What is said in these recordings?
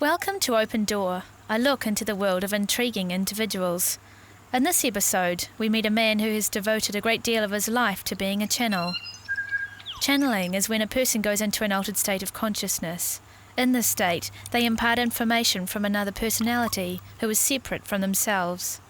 Welcome to Open Door, a look into the world of intriguing individuals. In this episode, we meet a man who has devoted a great deal of his life to being a channel. Channeling is when a person goes into an altered state of consciousness. In this state, they impart information from another personality who is separate from themselves.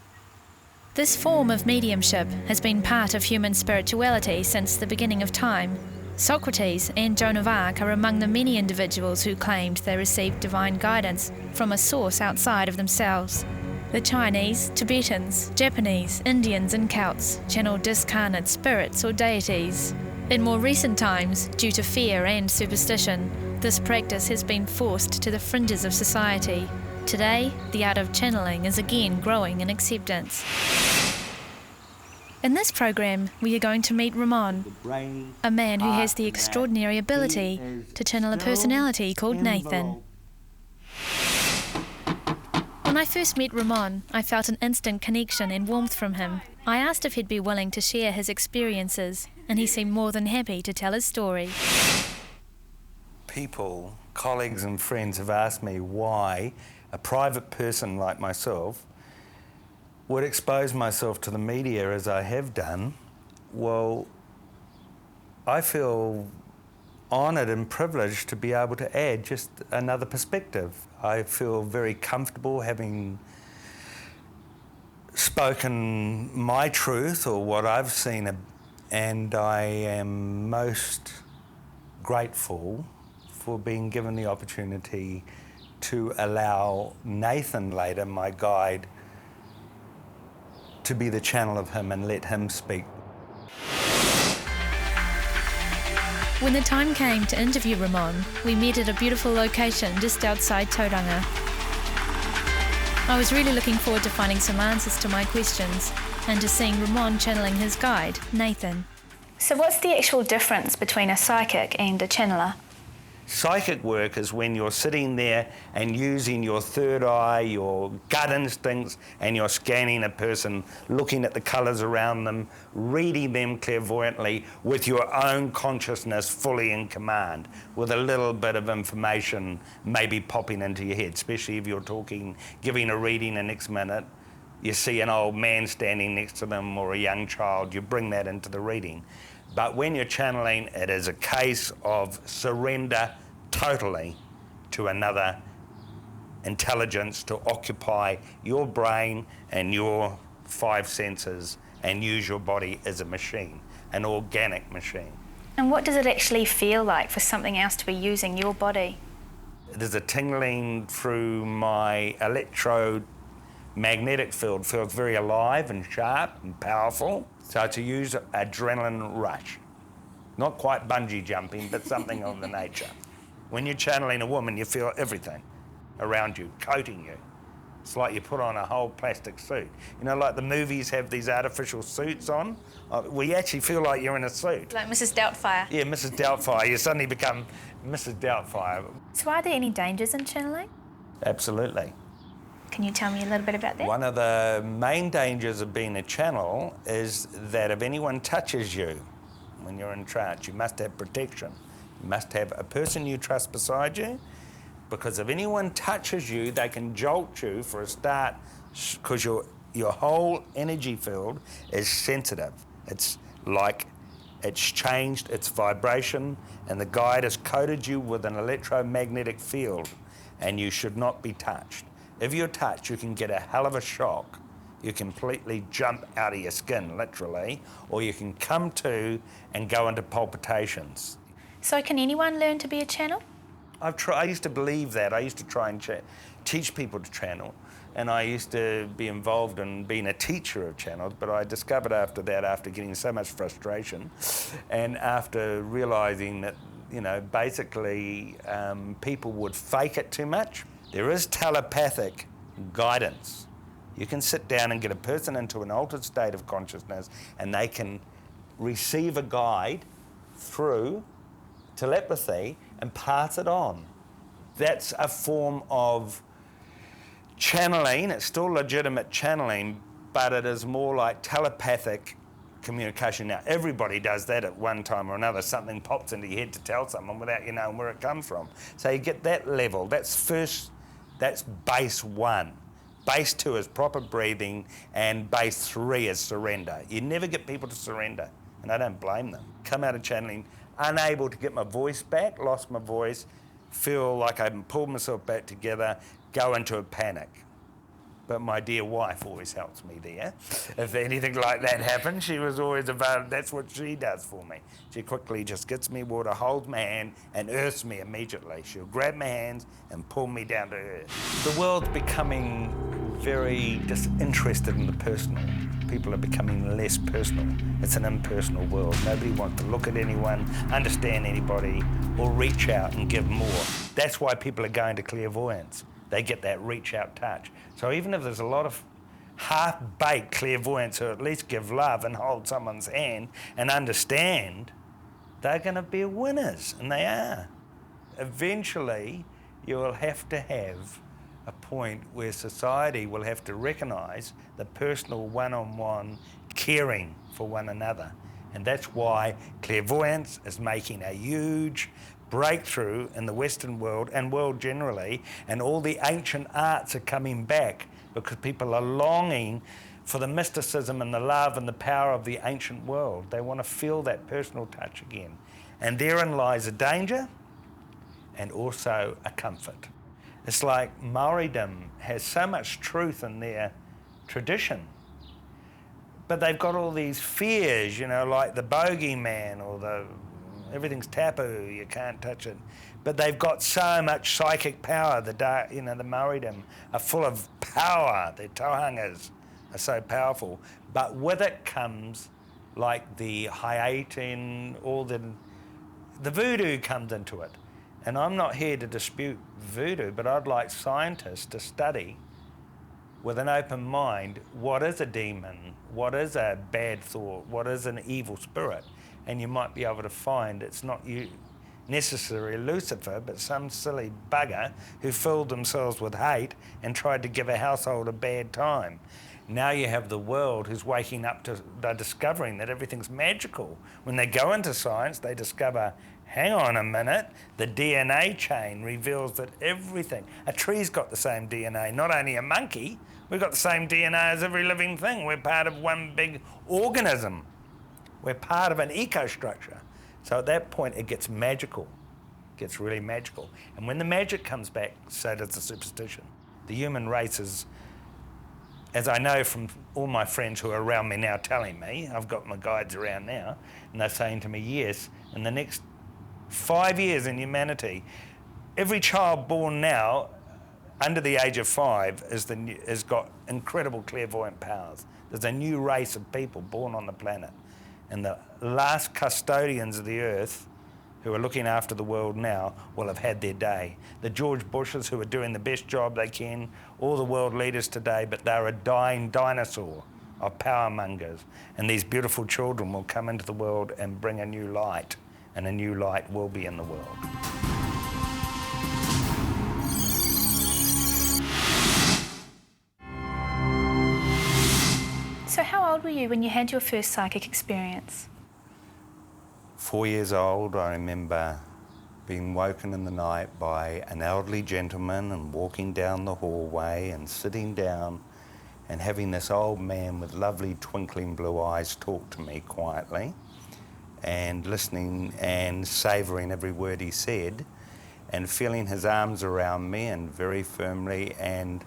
This form of mediumship has been part of human spirituality since the beginning of time. Socrates and Joan of Arc are among the many individuals who claimed they received divine guidance from a source outside of themselves. The Chinese, Tibetans, Japanese, Indians and Celts channel discarnate spirits or deities. In more recent times, due to fear and superstition, this practice has been forced to the fringes of society. Today, the art of channeling is again growing in acceptance. In this program, we are going to meet Ramon, a man who has the extraordinary ability to channel a personality called Nathan. When I first met Ramon, I felt an instant connection and warmth from him. I asked if he'd be willing to share his experiences, and he seemed more than happy to tell his story. People, colleagues and friends have asked me why a private person like myself would expose myself to the media as I have done. Well, I feel honoured and privileged to be able to add just another perspective. I feel very comfortable having spoken my truth or what I've seen, and I am most grateful for being given the opportunity to allow Nathan later, my guide, to be the channel of him and let him speak. When the time came to interview Ramon, we met at a beautiful location just outside Tauranga. I was really looking forward to finding some answers to my questions and to seeing Ramon channeling his guide, Nathan. So what's the actual difference between a psychic and a channeler? Psychic work is when you're sitting there and using your third eye, your gut instincts, and you're scanning a person, looking at the colours around them, reading them clairvoyantly with your own consciousness fully in command, with a little bit of information maybe popping into your head, especially if you're talking, giving a reading the next minute. You see an old man standing next to them or a young child, you bring that into the reading. But when you're channeling, it is a case of surrender totally to another intelligence to occupy your brain and your five senses and use your body as a machine, an organic machine. And what does it actually feel like for something else to be using your body? There's a tingling through my electromagnetic field. Feels very alive and sharp and powerful. So to use adrenaline rush. Not quite bungee jumping, but something of the nature. When you're channeling a woman, you feel everything around you, coating you. It's like you put on a whole plastic suit. You know, like the movies have these artificial suits on. We actually feel like you're in a suit. Like Mrs. Doubtfire? Yeah, Mrs. Doubtfire. You suddenly become Mrs. Doubtfire. So are there any dangers in channeling? Absolutely. Can you tell me a little bit about that? One of the main dangers of being a channel is that if anyone touches you when you're in trance, you must have protection. You must have a person you trust beside you, because if anyone touches you, they can jolt you for a start, because your whole energy field is sensitive. It's like it's changed its vibration, and the guide has coated you with an electromagnetic field, and you should not be touched. If you're touched, you can get a hell of a shock. You completely jump out of your skin, literally, or you can come to and go into palpitations. So can anyone learn to be a channel? I used to believe that. I used to try and teach people to channel, and I used to be involved in being a teacher of channels, but I discovered after that, after getting so much frustration, and after realising that, you know, basically people would fake it too much. There is telepathic guidance. You can sit down and get a person into an altered state of consciousness, and they can receive a guide through telepathy and pass it on. That's a form of channeling. It's still legitimate channeling, but it is more like telepathic communication. Now, everybody does that at one time or another. Something pops into your head to tell someone without you knowing where it comes from. So you get that level. That's first That's base 1. Base 2 is proper breathing, and base 3 is surrender. You never get people to surrender, and I don't blame them. Come out of channeling, unable to get my voice back, lost my voice, feel like I pulled myself back together, go into a panic. But my dear wife always helps me there. If anything like that happens, she was always available. That's what she does for me. She quickly just gets me water, holds my hand, and earths me immediately. She'll grab my hands and pull me down to earth. The world's becoming very disinterested in the personal. People are becoming less personal. It's an impersonal world. Nobody wants to look at anyone, understand anybody, or reach out and give more. That's why people are going to clairvoyance. They get that reach out touch. So even if there's a lot of half-baked clairvoyants who at least give love and hold someone's hand and understand, they're going to be winners, and they are. Eventually, you will have to have a point where society will have to recognise the personal one-on-one caring for one another. And that's why clairvoyance is making a huge breakthrough in the Western world and world generally, and all the ancient arts are coming back because people are longing for the mysticism and the love and the power of the ancient world. They want to feel that personal touch again. And therein lies a danger and also a comfort. It's like Maoridom has so much truth in their tradition, but they've got all these fears, you know, like the bogeyman or the everything's taboo, you can't touch it. But they've got so much psychic power. The Maoridom are full of power. Their tohangas are so powerful. But with it comes like the Haitian, all the voodoo comes into it. And I'm not here to dispute voodoo, but I'd like scientists to study with an open mind what is a demon, what is a bad thought, what is an evil spirit. And you might be able to find it's not you necessarily Lucifer, but some silly bugger who filled themselves with hate and tried to give a household a bad time. Now you have the world who's waking up to, they're discovering that everything's magical. When they go into science, they discover, hang on a minute, the DNA chain reveals that everything, a tree's got the same DNA, not only a monkey, we've got the same DNA as every living thing. We're part of one big organism. We're part of an ecostructure. So at that point, it gets magical. It gets really magical. And when the magic comes back, so does the superstition. The human race is, as I know from all my friends who are around me now telling me, I've got my guides around now, and they're saying to me, yes, in the next 5 years in humanity, every child born now under the age of 5 has got incredible clairvoyant powers. There's a new race of people born on the planet. And the last custodians of the earth who are looking after the world now will have had their day. The George Bushes who are doing the best job they can, all the world leaders today, but they're a dying dinosaur of power mongers. And these beautiful children will come into the world and bring a new light, and a new light will be in the world. So how old were you when you had your first psychic experience? 4 years old, I remember being woken in the night by an elderly gentleman and walking down the hallway and sitting down and having this old man with lovely twinkling blue eyes talk to me quietly and listening and savouring every word he said and feeling his arms around me and very firmly, and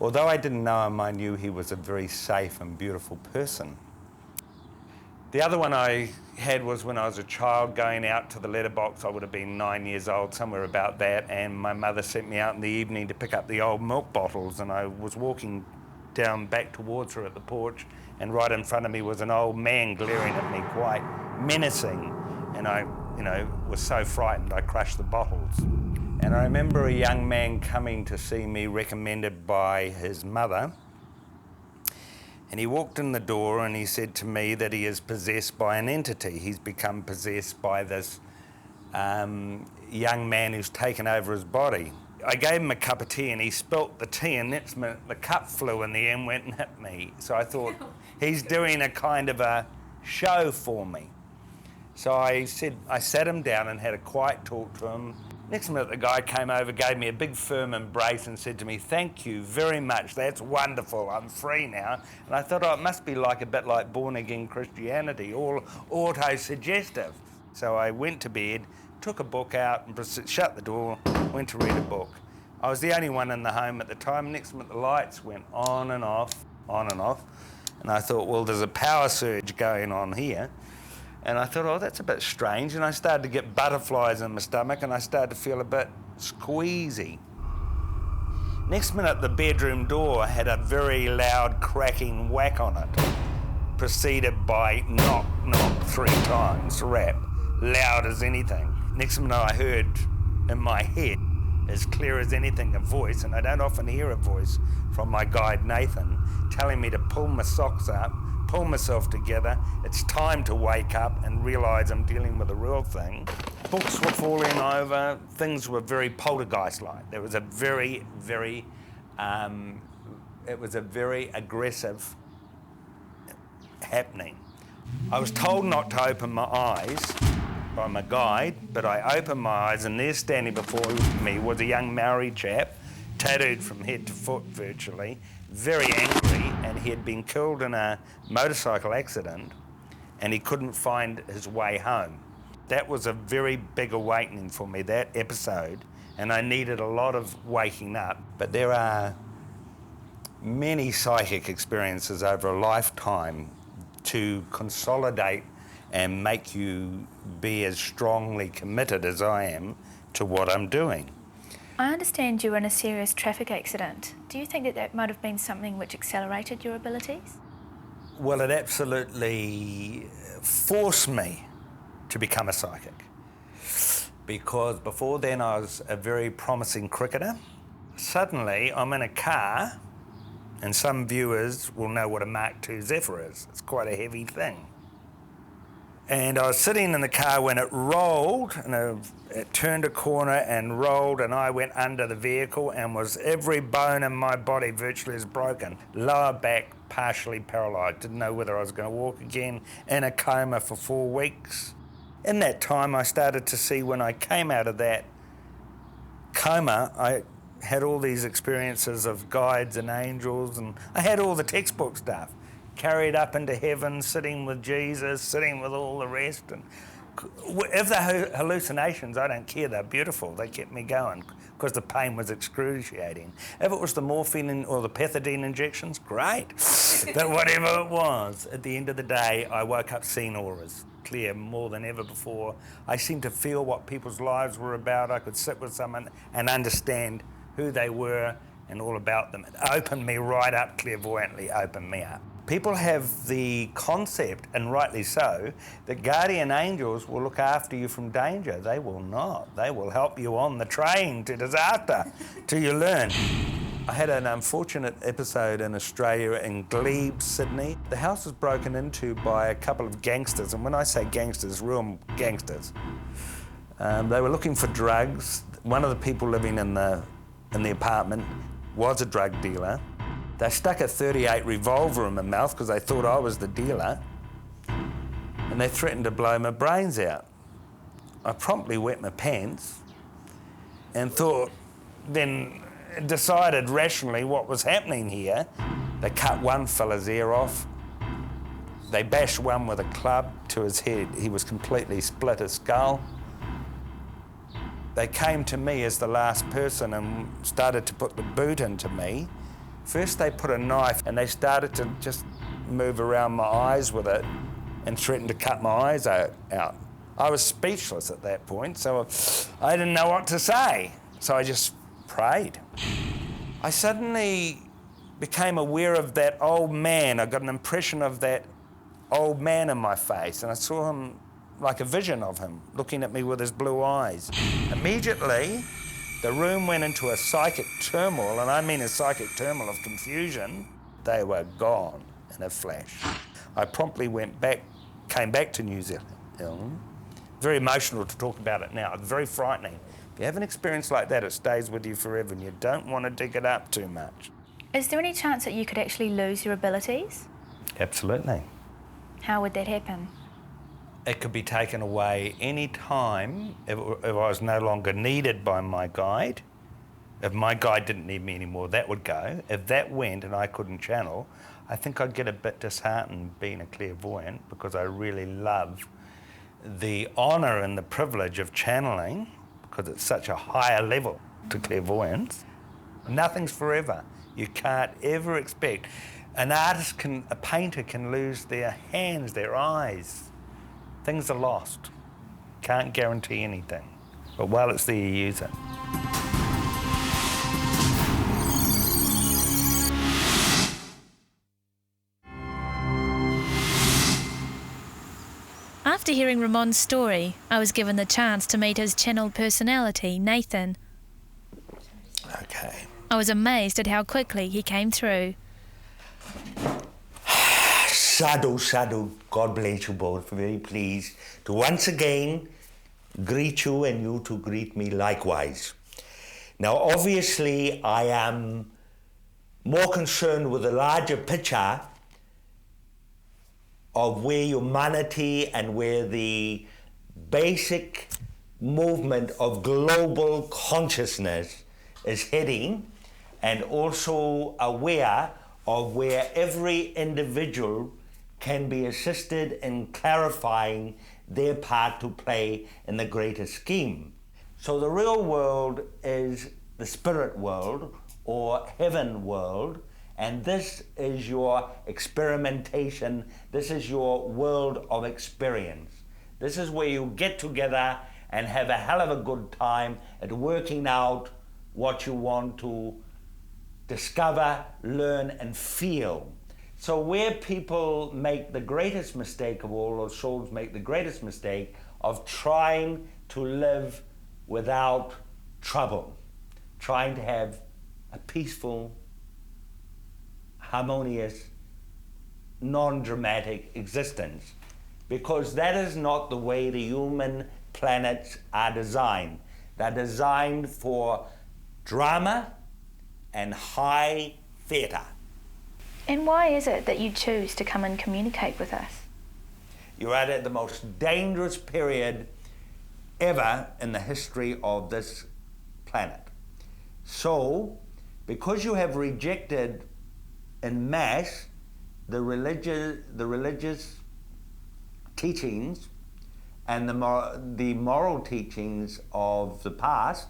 although I didn't know him, I knew he was a very safe and beautiful person. The other one I had was when I was a child going out to the letterbox. I would have been 9 years old, somewhere about that, and my mother sent me out in the evening to pick up the old milk bottles, and I was walking down back towards her at the porch, and right in front of me was an old man glaring at me quite menacing, and I, was so frightened I crushed the bottles. And I remember a young man coming to see me, recommended by his mother, and he walked in the door and he said to me that he is possessed by an entity. He's become possessed by this young man who's taken over his body. I gave him a cup of tea and he spilt the tea, and the cup flew in the air and went and hit me. So I thought, he's doing a kind of a show for me. So I sat him down and had a quiet talk to him. Next minute, the guy came over, gave me a big firm embrace and said to me, "Thank you very much, that's wonderful, I'm free now." And I thought, oh, it must be like a bit like born-again Christianity, all auto-suggestive. So I went to bed, took a book out and shut the door, went to read a book. I was the only one in the home at the time. Next minute, the lights went on and off, on and off. And I thought, well, there's a power surge going on here. And I thought, oh, that's a bit strange. And I started to get butterflies in my stomach and I started to feel a bit squeezy. Next minute, the bedroom door had a very loud cracking whack on it, preceded by knock, knock 3 times, rap, loud as anything. Next minute, I heard in my head, as clear as anything, a voice, and I don't often hear a voice from my guide Nathan, telling me to pull my socks up, pull myself together, it's time to wake up and realise I'm dealing with a real thing. Books were falling over, things were very poltergeist-like. There was a very, very, it was a very aggressive happening. I was told not to open my eyes by my guide, but I opened my eyes and there standing before me was a young Maori chap, tattooed from head to foot virtually, very angry, and he had been killed in a motorcycle accident and he couldn't find his way home. That was a very big awakening for me, that episode, and I needed a lot of waking up. But there are many psychic experiences over a lifetime to consolidate and make you be as strongly committed as I am to what I'm doing. I understand you were in a serious traffic accident. Do you think that that might have been something which accelerated your abilities? Well, it absolutely forced me to become a psychic. Because before then I was a very promising cricketer. Suddenly I'm in a car, and some viewers will know what a Mark II Zephyr is. It's quite a heavy thing. And I was sitting in the car when it rolled, and it turned a corner and rolled, and I went under the vehicle and was every bone in my body virtually is broken. Lower back partially paralysed. Didn't know whether I was going to walk again. In a coma for 4 weeks. In that time, I started to see when I came out of that coma, I had all these experiences of guides and angels, and I had all the textbook stuff. Carried up into heaven, sitting with Jesus, sitting with all the rest. And if they're hallucinations, I don't care, they're beautiful. They kept me going because the pain was excruciating. If it was the morphine or the pethidine injections, great. But whatever it was, at the end of the day, I woke up seeing auras, clear more than ever before. I seemed to feel what people's lives were about. I could sit with someone and understand who they were and all about them. It opened me right up, clairvoyantly opened me up. People have the concept, and rightly so, that guardian angels will look after you from danger. They will not. They will help you on the train to disaster till you learn. I had an unfortunate episode in Australia in Glebe, Sydney. The house was broken into by a couple of gangsters, and when I say gangsters, real gangsters. They were looking for drugs. One of the people living in the apartment was a drug dealer. They stuck a .38 revolver in my mouth because they thought I was the dealer, and they threatened to blow my brains out. I promptly wet my pants and then decided rationally what was happening here. They cut one fella's ear off. They bashed one with a club to his head. He was completely split his skull. They came to me as the last person and started to put the boot into me. First they put a knife and they started to just move around my eyes with it and threatened to cut my eyes out. I was speechless at that point, so I didn't know what to say. So I just prayed. I suddenly became aware of that old man. I got an impression of that old man in my face, and I saw him like a vision of him looking at me with his blue eyes. Immediately, the room went into a psychic turmoil, and I mean a psychic turmoil of confusion. They were gone in a flash. I promptly came back to New Zealand. Very emotional to talk about it now. It's very frightening. If you have an experience like that, it stays with you forever, and you don't want to dig it up too much. Is there any chance that you could actually lose your abilities? Absolutely. How would that happen? It could be taken away any time if I was no longer needed by my guide. If my guide didn't need me anymore, that would go. If that went and I couldn't channel, I think I'd get a bit disheartened being a clairvoyant, because I really love the honour and the privilege of channeling, because it's such a higher level to clairvoyance. Nothing's forever. You can't ever expect. A painter can lose their hands, their eyes. Things are lost. Can't guarantee anything. But while it's there, you use it. After hearing Ramon's story, I was given the chance to meet his channeled personality, Nathan. Okay. I was amazed at how quickly he came through. Sadhu, God bless you both. Very pleased to once again greet you and you to greet me likewise. Now, obviously, I am more concerned with the larger picture of where humanity and where the basic movement of global consciousness is heading, and also aware of where every individual can be assisted in clarifying their part to play in the greater scheme. So the real world is the spirit world or heaven world, and this is your experimentation, this is your world of experience. This is where you get together and have a hell of a good time at working out what you want to discover, learn, and feel. So where people make the greatest mistake of all, or souls make the greatest mistake of trying to live without trouble, trying to have a peaceful, harmonious, non-dramatic existence, because that is not the way the human planets are designed. They're designed for drama and high theatre. And why is it that you choose to come and communicate with us? You're at the most dangerous period ever in the history of this planet. So, because you have rejected en masse the religious teachings and the moral teachings of the past,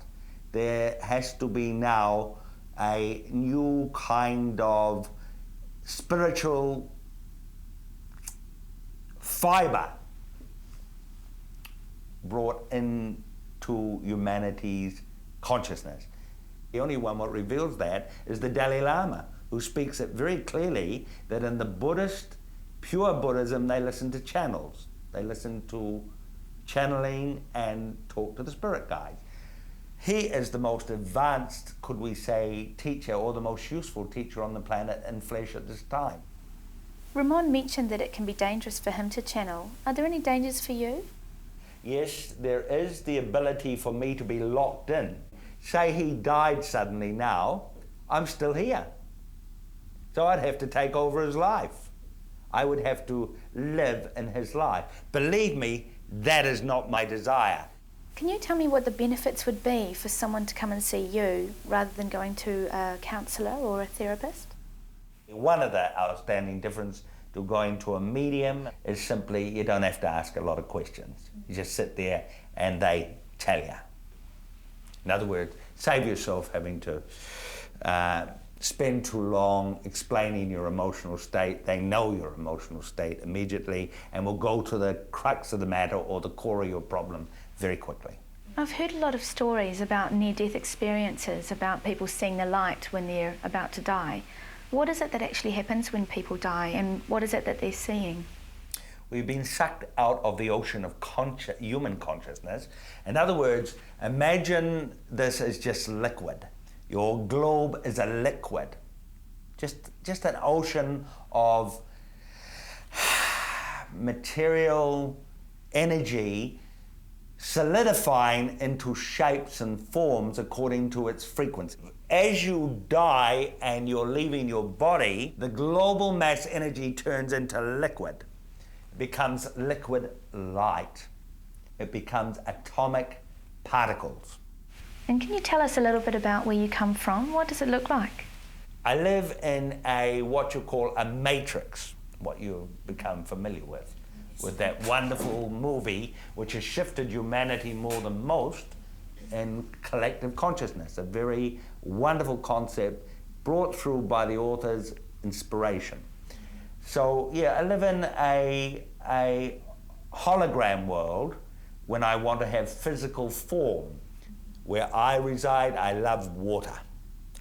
there has to be now a new kind of spiritual fiber brought into humanity's consciousness. The only one what reveals that is the Dalai Lama, who speaks it very clearly that in the Buddhist, pure Buddhism, they listen to channels. They listen to channeling and talk to the spirit guides. He is the most advanced, could we say, teacher, or the most useful teacher on the planet in flesh at this time. Ramon mentioned that it can be dangerous for him to channel. Are there any dangers for you? Yes, there is the ability for me to be locked in. Say he died suddenly now, I'm still here. So I'd have to take over his life. I would have to live in his life. Believe me, that is not my desire. Can you tell me what the benefits would be for someone to come and see you rather than going to a counsellor or a therapist? One of the outstanding differences to going to a medium is simply you don't have to ask a lot of questions. You just sit there and they tell you. In other words, save yourself having to spend too long explaining your emotional state. They know your emotional state immediately and will go to the crux of the matter or the core of your problem very quickly. I've heard a lot of stories about near-death experiences, about people seeing the light when they're about to die. What is it that actually happens when people die, and what is it that they're seeing? We've been sucked out of the ocean of human consciousness. In other words, imagine this as just liquid. Your globe is a liquid, just an ocean of material energy solidifying into shapes and forms according to its frequency. As you die and you're leaving your body, the global mass energy turns into liquid. becomes liquid light. It becomes atomic particles. And can you tell us a little bit about where you come from? What does it look like? I live in what you call a matrix, what you become familiar with that wonderful movie which has shifted humanity more than most in collective consciousness, a very wonderful concept brought through by the author's inspiration. So yeah, I live in a hologram world when I want to have physical form. Where I reside, I love water.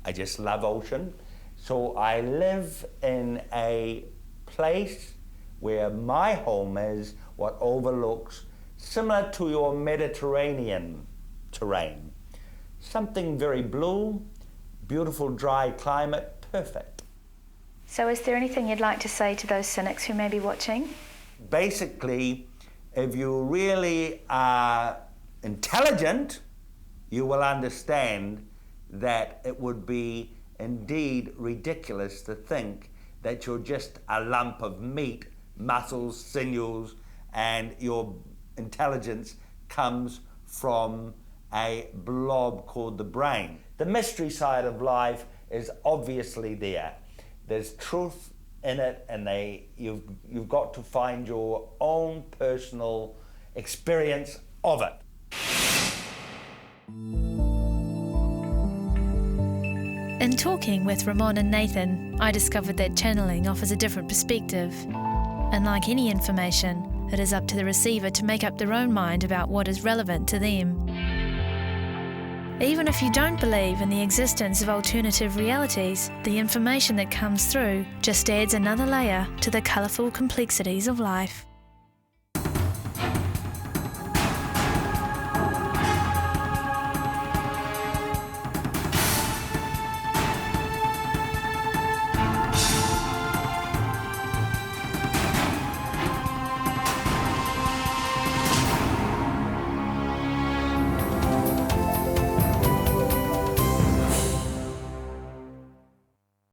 I just love ocean. So I live in a place where my home is what overlooks, similar to your Mediterranean terrain. Something very blue, beautiful dry climate, perfect. So is there anything you'd like to say to those cynics who may be watching? Basically, if you really are intelligent, you will understand that it would be indeed ridiculous to think that you're just a lump of meat, muscles, sinews, and your intelligence comes from a blob called the brain. The mystery side of life is obviously there. There's truth in it, and you've got to find your own personal experience of it. In talking with Ramon and Nathan, I discovered that channeling offers a different perspective. And like any information, it is up to the receiver to make up their own mind about what is relevant to them. Even if you don't believe in the existence of alternative realities, the information that comes through just adds another layer to the colourful complexities of life.